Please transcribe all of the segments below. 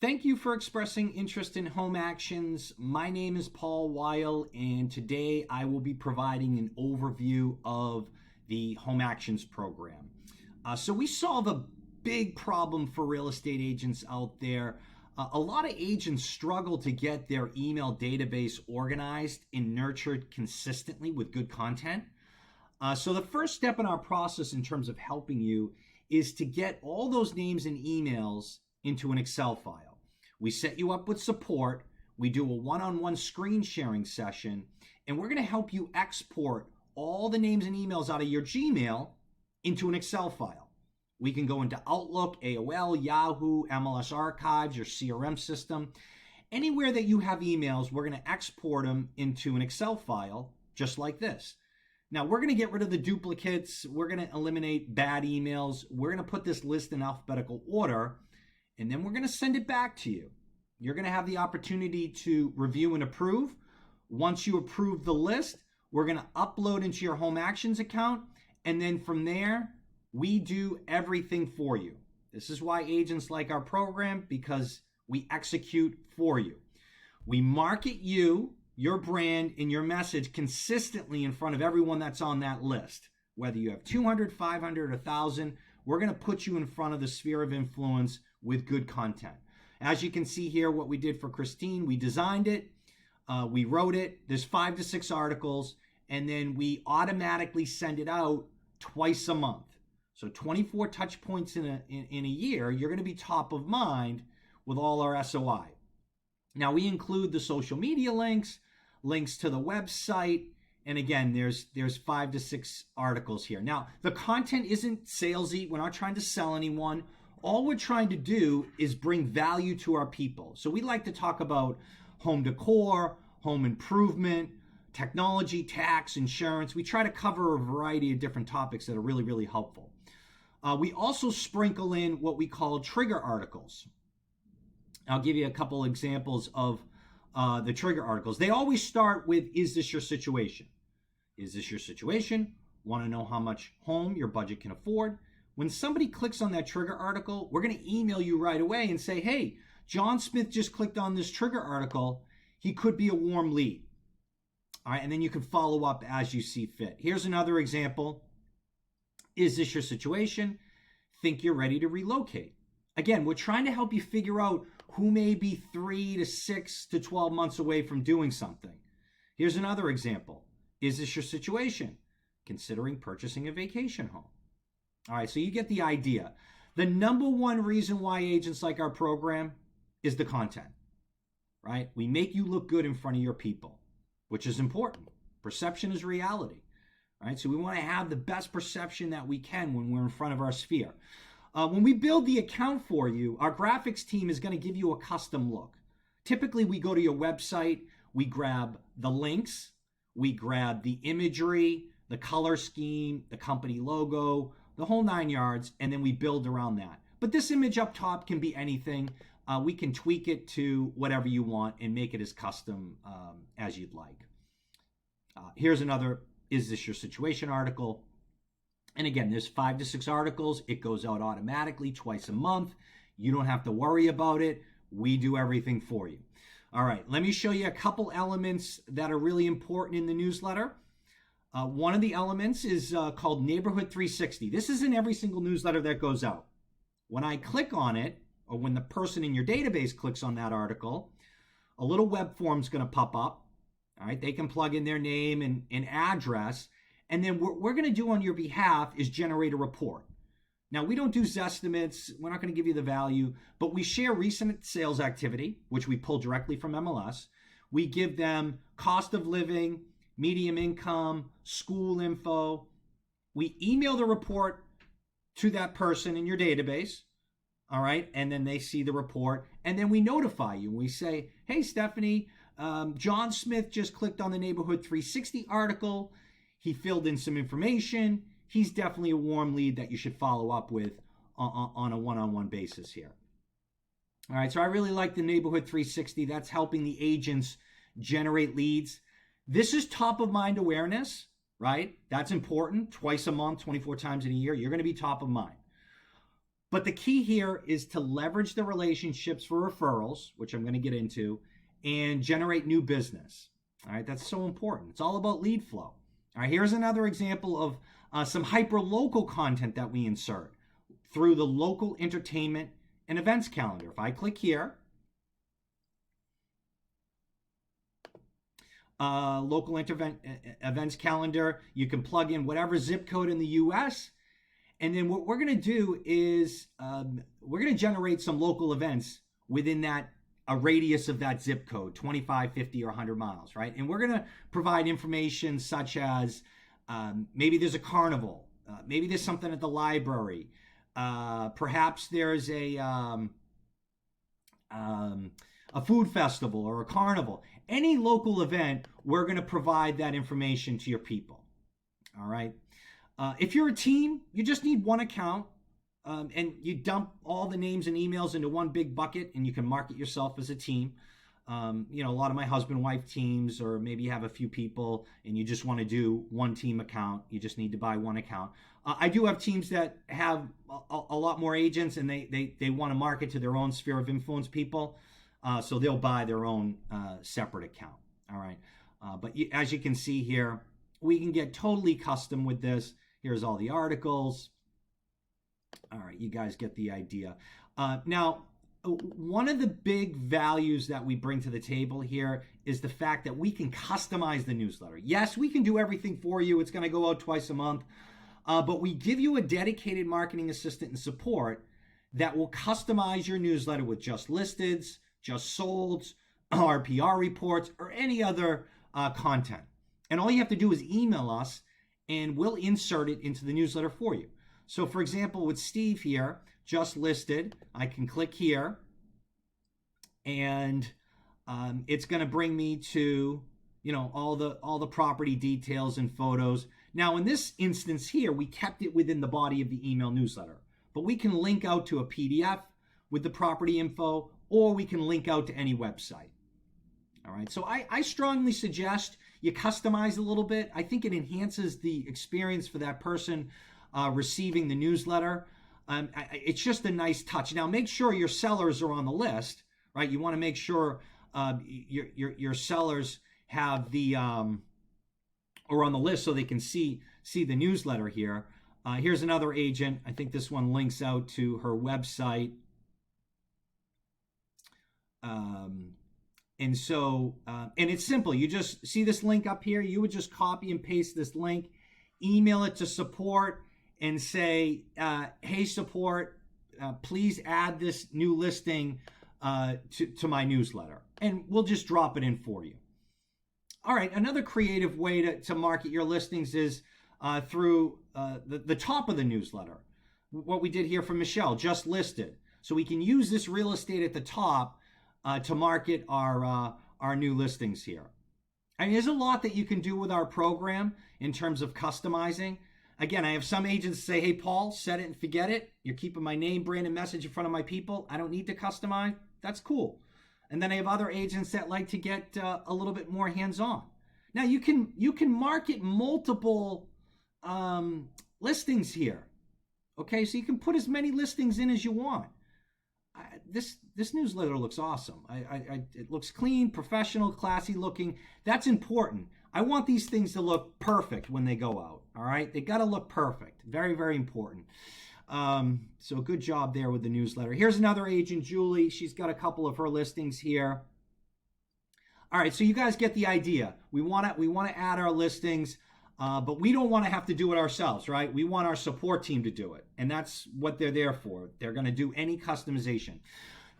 Thank you for expressing interest in Home Actions. My name is Paul Weil, and today I will be providing an overview of the Home Actions program. So we solve a big problem for real estate agents out there. A lot of agents struggle to get their email database organized and nurtured consistently with good content. So the first step in our process in terms of helping you is to get all those names and emails into an Excel file. We set you up with support. We do a one-on-one screen sharing session, and we're going to help you export all the names and emails out of your Gmail into an Excel file. We can go into Outlook, AOL, Yahoo, MLS Archives, your CRM system. Anywhere that you have emails, we're going to export them into an Excel file just like this. Now, we're going to get rid of the duplicates. We're going to eliminate bad emails. We're going to put this list in alphabetical order, and then we're going to send it back to you. You're going to have the opportunity to review and approve. Once you approve the list, we're going to upload into your Home Actions account, and then from there, we do everything for you. This is why agents like our program, because we execute for you. We market you, your brand, and your message consistently in front of everyone that's on that list. Whether you have 200, 500, 1,000, we're going to put you in front of the sphere of influence with good content. As you can see here, what we did for Christine, we designed it, we wrote it, there's 5 to 6 articles, and then we automatically send it out twice a month. So 24 touch points in a year, you're going to be top of mind with all our SOI. Now, we include the social media links to the website, and again, there's 5 to 6 articles here. Now, the content isn't salesy. We're not trying to sell anyone. All we're trying to do is bring value to our people. So we like to talk about home decor, home improvement, technology, tax, insurance. We try to cover a variety of different topics that are really, really helpful. We also sprinkle in what we call trigger articles. I'll give you a couple examples of the trigger articles. They always start with, is this your situation? Is this your situation? Want to know how much home your budget can afford? When somebody clicks on that trigger article, we're going to email you right away and say, hey, John Smith just clicked on this trigger article. He could be a warm lead. All right, and then you can follow up as you see fit. Here's another example. Is this your situation? Think you're ready to relocate? Again, we're trying to help you figure out who may be 3 to 6 to 12 months away from doing something. Here's another example. Is this your situation? Considering purchasing a vacation home. All right, so you get the idea. The number one reason why agents like our program is the content, right? We make you look good in front of your people, which is important. Perception is reality, right? So we want to have the best perception that we can when we're in front of our sphere. When we build the account for you, our graphics team is going to give you a custom look. Typically, we go to your website, we grab the links, we grab the imagery, the color scheme, the company logo, the whole 9 yards, and then we build around that. But this image up top can be anything. We can tweak it to whatever you want and make it as custom as you'd like. Here's another, is this your situation article? And again, there's 5 to 6 articles. It goes out automatically twice a month. You don't have to worry about it. We do everything for you. All right, let me show you a couple elements that are really important in the newsletter. One of the elements is called Neighborhood 360. This is in every single newsletter that goes out. When I click on it, or when the person in your database clicks on that article, a little web form is going to pop up. All right, they can plug in their name and address, and then what we're going to do on your behalf is generate a report. Now, we don't do Zestimates. We're not going to give you the value, but we share recent sales activity, which we pull directly from MLS. We give them cost of living, medium income, school info. We email the report to that person in your database, all right? And then they see the report, and then we notify you. We say, hey, Stephanie, John Smith just clicked on the Neighborhood 360 article. He filled in some information. He's definitely a warm lead that you should follow up with on a one-on-one basis here. All right, so I really like the Neighborhood 360. That's helping the agents generate leads. This is top of mind awareness, right? That's important. Twice a month, 24 times in a year, you're going to be top of mind. But the key here is to leverage the relationships for referrals, which I'm going to get into, and generate new business. All right, that's so important. It's all about lead flow. All right, here's another example of some hyper-local content that we insert through the local entertainment and events calendar. If I click here, local events calendar, you can plug in whatever zip code in the US. And then what we're going to do is we're going to generate some local events within a radius of that zip code, 25, 50, or 100 miles, right? And we're going to provide information such as maybe there's a carnival, maybe there's something at the library, perhaps there's a food festival or a carnival. Any local event, we're going to provide that information to your people, all right? If you're a team, you just need one account, and you dump all the names and emails into one big bucket, and you can market yourself as a team. A lot of my husband-wife teams, or maybe you have a few people and you just want to do one team account. You just need to buy one account. I do have teams that have a lot more agents, and they want to market to their own sphere of influence people, so they'll buy their own separate account. All right, but as you can see here, we can get totally custom with this. Here's all the articles. All right, you guys get the idea. Now, one of the big values that we bring to the table here is the fact that we can customize the newsletter. Yes, we can do everything for you. It's going to go out twice a month, but we give you a dedicated marketing assistant and support that will customize your newsletter with just listeds, just solds, RPR reports, or any other content. And all you have to do is email us, and we'll insert it into the newsletter for you. So for example, with Steve here, just listed, I can click here, and it's going to bring me to, all the property details and photos. Now in this instance here, we kept it within the body of the email newsletter, but we can link out to a PDF with the property info, or we can link out to any website. All right, so I strongly suggest you customize a little bit. I think it enhances the experience for that person receiving the newsletter. It's just a nice touch. Now, make sure your sellers are on the list, right? You want to make sure your sellers have are on the list so they can see the newsletter here. Here's another agent. I think this one links out to her website. And it's simple. You just see this link up here. You would just copy and paste this link, email it to support, and say, hey, support, please add this new listing to my newsletter. And we'll just drop it in for you. All right, another creative way to market your listings is through the top of the newsletter. What we did here for Michelle, just listed. So we can use this real estate at the top to market our new listings here. And there's a lot that you can do with our program in terms of customizing. Again, I have some agents say, hey, Paul, set it and forget it. You're keeping my name, brand, and message in front of my people. I don't need to customize. That's cool. And then I have other agents that like to get a little bit more hands-on. Now, you can market multiple listings here. Okay, so you can put as many listings in as you want. This newsletter looks awesome. It looks clean, professional, classy looking. That's important. I want these things to look perfect when they go out. All right, they got to look perfect. Very, very important. So good job there with the newsletter. Here's another agent, Julie. She's got a couple of her listings here. All right, so you guys get the idea. We want to add our listings, but we don't want to have to do it ourselves, right? We want our support team to do it, and that's what they're there for. They're going to do any customization.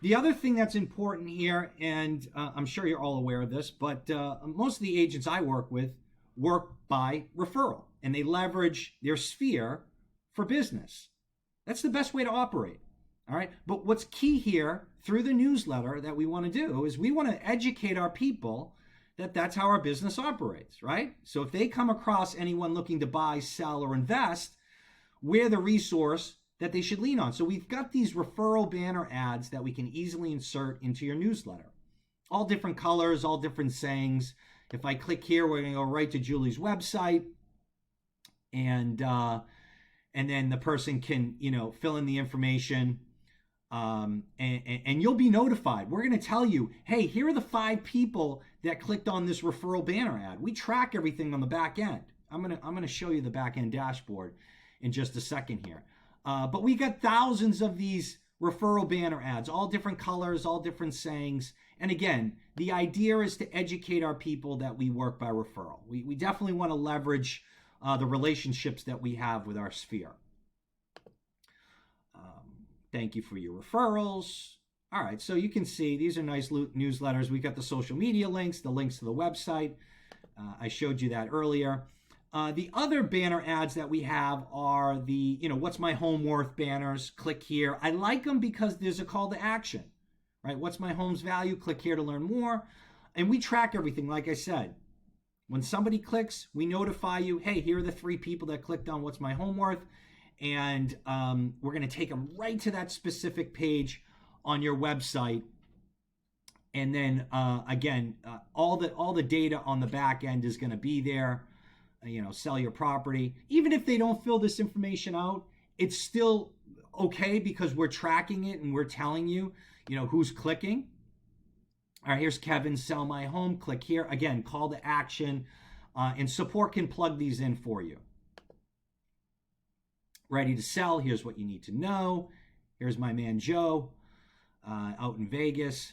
The other thing that's important here, and I'm sure you're all aware of this, but most of the agents I work with work by referral, and they leverage their sphere for business. That's the best way to operate, all right? But what's key here through the newsletter that we want to do is we want to educate our people that that's how our business operates, right? So if they come across anyone looking to buy, sell, or invest, we're the resource that they should lean on. So we've got these referral banner ads that we can easily insert into your newsletter. All different colors, all different sayings. If I click here, we're going to go right to Julie's website. And and then the person can, fill in the information, and you'll be notified. We're going to tell you, hey, here are the 5 people that clicked on this referral banner ad. We track everything on the back end. I'm gonna show you the back end dashboard in just a second here. But we got thousands of these referral banner ads, all different colors, all different sayings. And again, the idea is to educate our people that we work by referral. We definitely want to leverage the relationships that we have with our sphere. Thank you for your referrals. All right, so you can see these are nice newsletters. We got the social media links, the links to the website. I showed you that earlier. The other banner ads that we have are the, what's my home worth banners. Click here. I like them because there's a call to action, right? What's my home's value? Click here to learn more. And we track everything, like I said. When somebody clicks, we notify you, hey, here are the 3 people that clicked on what's my home worth. And we're going to take them right to that specific page on your website. And then, again, all the data on the back end is going to be there. Sell your property. Even if they don't fill this information out, it's still okay because we're tracking it and we're telling you, who's clicking. All right, here's Kevin, sell my home. Click here. Again, call to action, and support can plug these in for you. Ready to sell. Here's what you need to know. Here's my man Joe out in Vegas.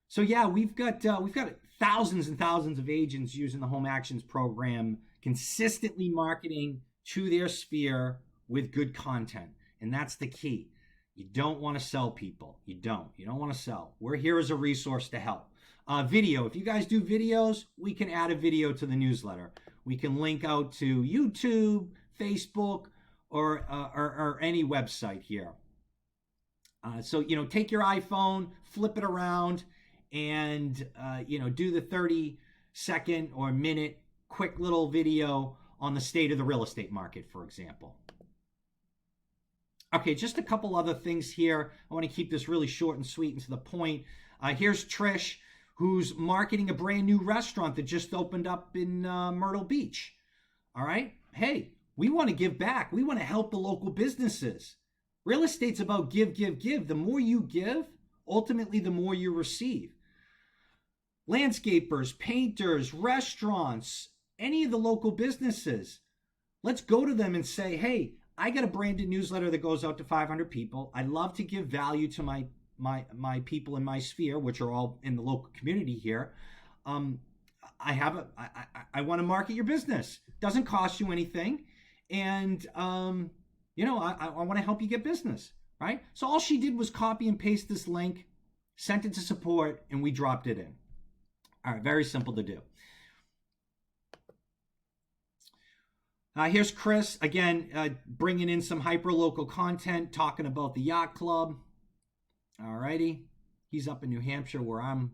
So yeah, we've got thousands and thousands of agents using the Home Actions program, consistently marketing to their sphere with good content. And that's the key. You don't want to sell people. You don't want to sell. We're here as a resource to help. Video. If you guys do videos, we can add a video to the newsletter. We can link out to YouTube, Facebook, or any website here. So, take your iPhone, flip it around, and, do the 30-second or minute quick little video on the state of the real estate market, for example. Okay, just a couple other things here. I want to keep this really short and sweet and to the point. Here's Trish, who's marketing a brand new restaurant that just opened up in Myrtle Beach. All right? Hey, we want to give back. We want to help the local businesses. Real estate's about give, give, give. The more you give, ultimately the more you receive. Landscapers, painters, restaurants, any of the local businesses, let's go to them and say, hey, I got a branded newsletter that goes out to 500 people. I'd love to give value to my people in my sphere, which are all in the local community here. I want to market your business. Doesn't cost you anything. And, I want to help you get business, right? So all she did was copy and paste this link, sent it to support, and we dropped it in. All right, very simple to do. Here's Chris, again, bringing in some hyper-local content, talking about the yacht club. All righty. He's up in New Hampshire where I'm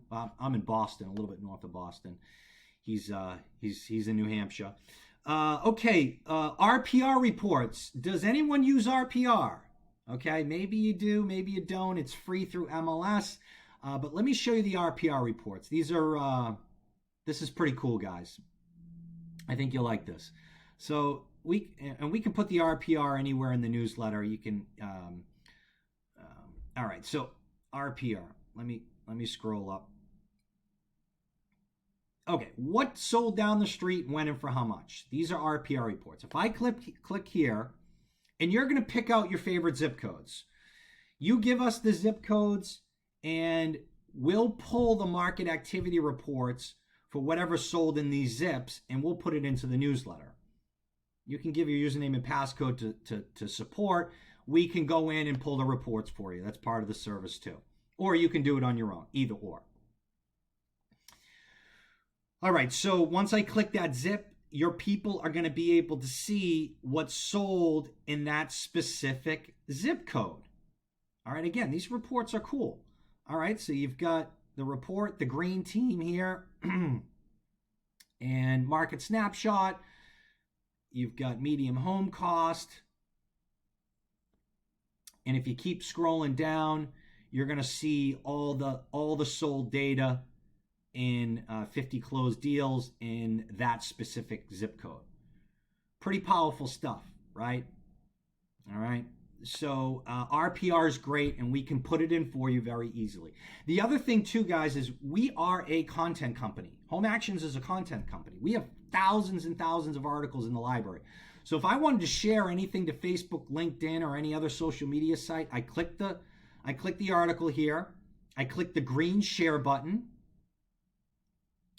in Boston, a little bit north of Boston. He's in New Hampshire. Rpr Reports. Does anyone use RPR? Okay, maybe you do, maybe you don't. It's free through MLS. But let me show you the RPR reports. This is pretty cool, guys. I think you'll like this. So we can put the RPR anywhere in the newsletter. You can. All right. So RPR. Let me scroll up. Okay, what sold down the street, when, and for how much? These are RPR reports. If I click here, and you're going to pick out your favorite zip codes. You give us the zip codes, and we'll pull the market activity reports for whatever sold in these zips, and we'll put it into the newsletter. You can give your username and passcode to support. We can go in and pull the reports for you. That's part of the service too. Or you can do it on your own, either or. All right, so once I click that zip, your people are going to be able to see what's sold in that specific zip code. All right, again, these reports are cool. All right, so you've got the report, the green team here, and market snapshot. You've got medium home cost. And if you keep scrolling down, you're going to see all the sold data in 50 closed deals in that specific zip code. Pretty powerful stuff, right? All right. So RPR is great, and we can put it in for you very easily. The other thing too, guys, is we are a content company. Home Actions is a content company. We have thousands and thousands of articles in the library. So if I wanted to share anything to Facebook, LinkedIn, or any other social media site, I click the article here. I click the green share button.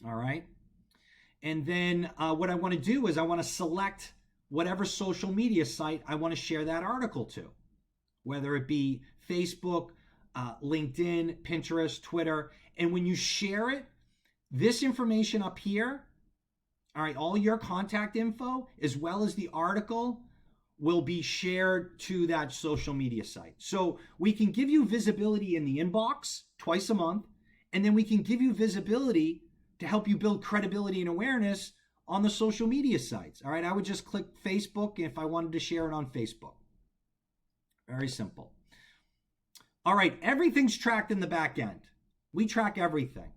All right. And then what I want to do is I want to select whatever social media site I want to share that article to, whether it be Facebook, LinkedIn, Pinterest, Twitter. And when you share it, this information up here, all right, all your contact info, as well as the article, will be shared to that social media site. So we can give you visibility in the inbox twice a month, and then we can give you visibility to help you build credibility and awareness on the social media sites. All right, I would just click Facebook if I wanted to share it on Facebook. Very simple. All right, everything's tracked in the back end. We track everything.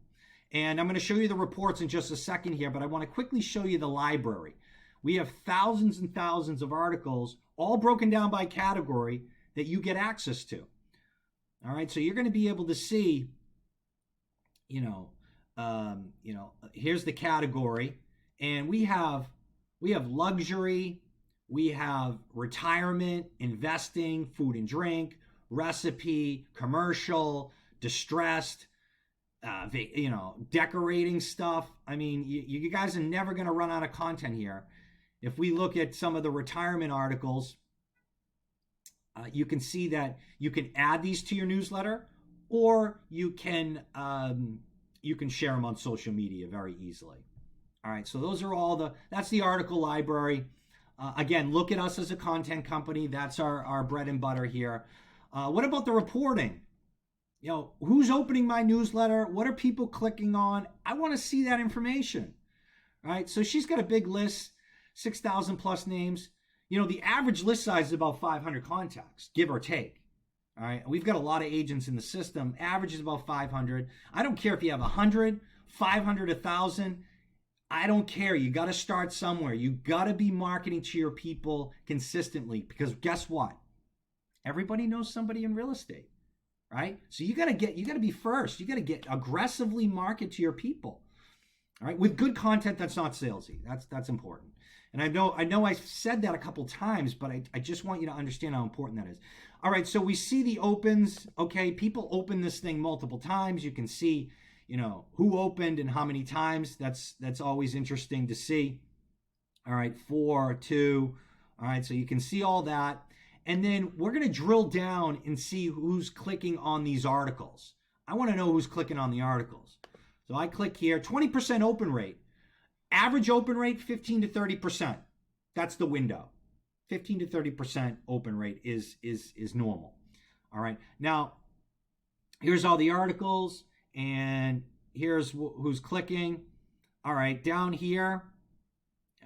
And I'm going to show you the reports in just a second here, but I want to quickly show you the library. We have thousands and thousands of articles, all broken down by category, that you get access to. All right, so you're going to be able to see, here's the category, and we have luxury, we have retirement, investing, food and drink, recipe, commercial, distressed, decorating stuff. I mean, you guys are never going to run out of content here. If we look at some of the retirement articles, you can see that you can add these to your newsletter, or you can share them on social media very easily. All right, so those are that's the article library. Again, look at us as a content company. That's our bread and butter here. What about the reporting? Who's opening my newsletter? What are people clicking on? I want to see that information. All right, so she's got a big list, 6,000 plus names. The average list size is about 500 contacts, give or take. All right, we've got a lot of agents in the system. Average is about 500. I don't care if you have 100, 500, 1,000. I don't care. You got to start somewhere. You got to be marketing to your people consistently, because guess what? Everybody knows somebody in real estate, right? So you got to be first. You got to get aggressively market to your people, all right? With good content that's not salesy. That's important. And I know I said that a couple times, but I just want you to understand how important that is. All right, so we see the opens. Okay, people open this thing multiple times. You can see, who opened and how many times. That's always interesting to see. All right, 4, 2. All right, so you can see all that. And then we're going to drill down and see who's clicking on these articles. I want to know who's clicking on the articles. So I click here, 20% open rate. Average open rate, 15 to 30%. That's the window. 15 to 30% open rate is normal. All right. Now, here's all the articles, and here's who's clicking. All right. Down here,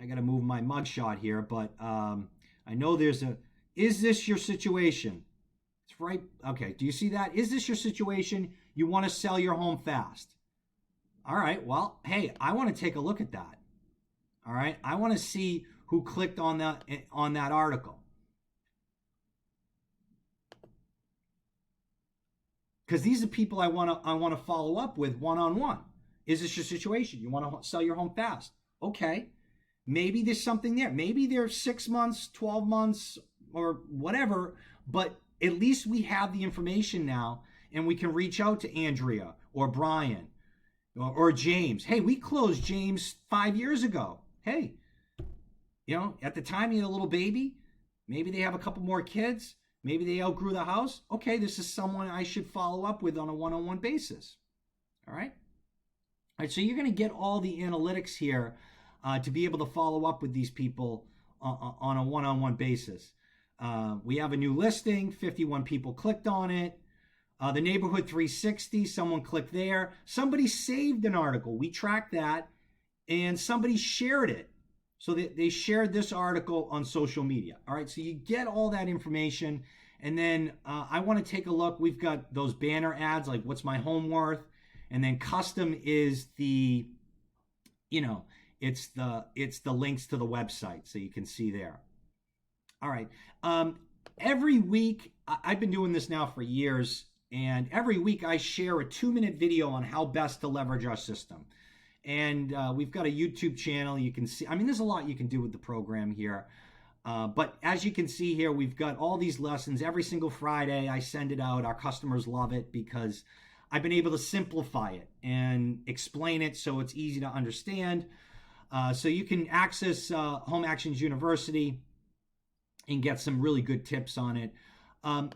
I got to move my mugshot here, but I know is this your situation? It's right. Okay. Do you see that? Is this your situation? You want to sell your home fast. All right. Well, hey, I want to take a look at that. All right. I want to see who clicked on that article. Because these are people I want to follow up with one-on-one. Is this your situation? You want to sell your home fast? Okay. Maybe there's something there. Maybe they're 6 months, 12 months, or whatever, but at least we have the information now, and we can reach out to Andrea or Brian or James. Hey, we closed James 5 years ago. Hey, at the time he had a little baby. Maybe they have a couple more kids. Maybe they outgrew the house. Okay, this is someone I should follow up with on a one-on-one basis. All right? All right, so you're going to get all the analytics here to be able to follow up with these people on a one-on-one basis. We have a new listing. 51 people clicked on it. The neighborhood 360, someone clicked there. Somebody saved an article. We tracked that. And somebody shared it. So they shared this article on social media. All right, so you get all that information. And then I want to take a look. We've got those banner ads, like what's my home worth? And then custom is the, it's the links to the website, so you can see there. All right. Every week, I've been doing this now for years, and every week I share a 2-minute video on how best to leverage our system. And we've got a YouTube channel. You can see, I mean, there's a lot you can do with the program here. But as you can see here, we've got all these lessons every single Friday. I send it out. Our customers love it because I've been able to simplify it and explain it so it's easy to understand. So you can access HomeActions University and get some really good tips on it.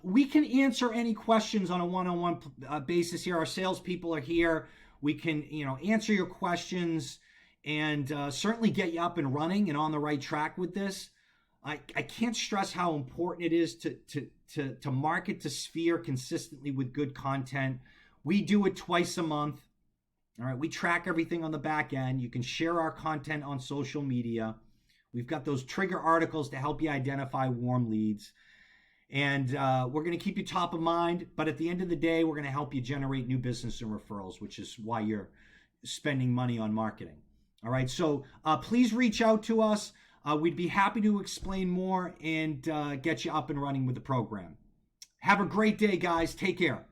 We can answer any questions on a one-on-one basis here. Our salespeople are here. We can, answer your questions and certainly get you up and running and on the right track with this. I can't stress how important it is to market to Sphere consistently with good content. We do it twice a month. All right, we track everything on the back end. You can share our content on social media. We've got those trigger articles to help you identify warm leads. And we're going to keep you top of mind. But at the end of the day, we're going to help you generate new business and referrals, which is why you're spending money on marketing. All right, so please reach out to us. We'd be happy to explain more and get you up and running with the program. Have a great day, guys. Take care.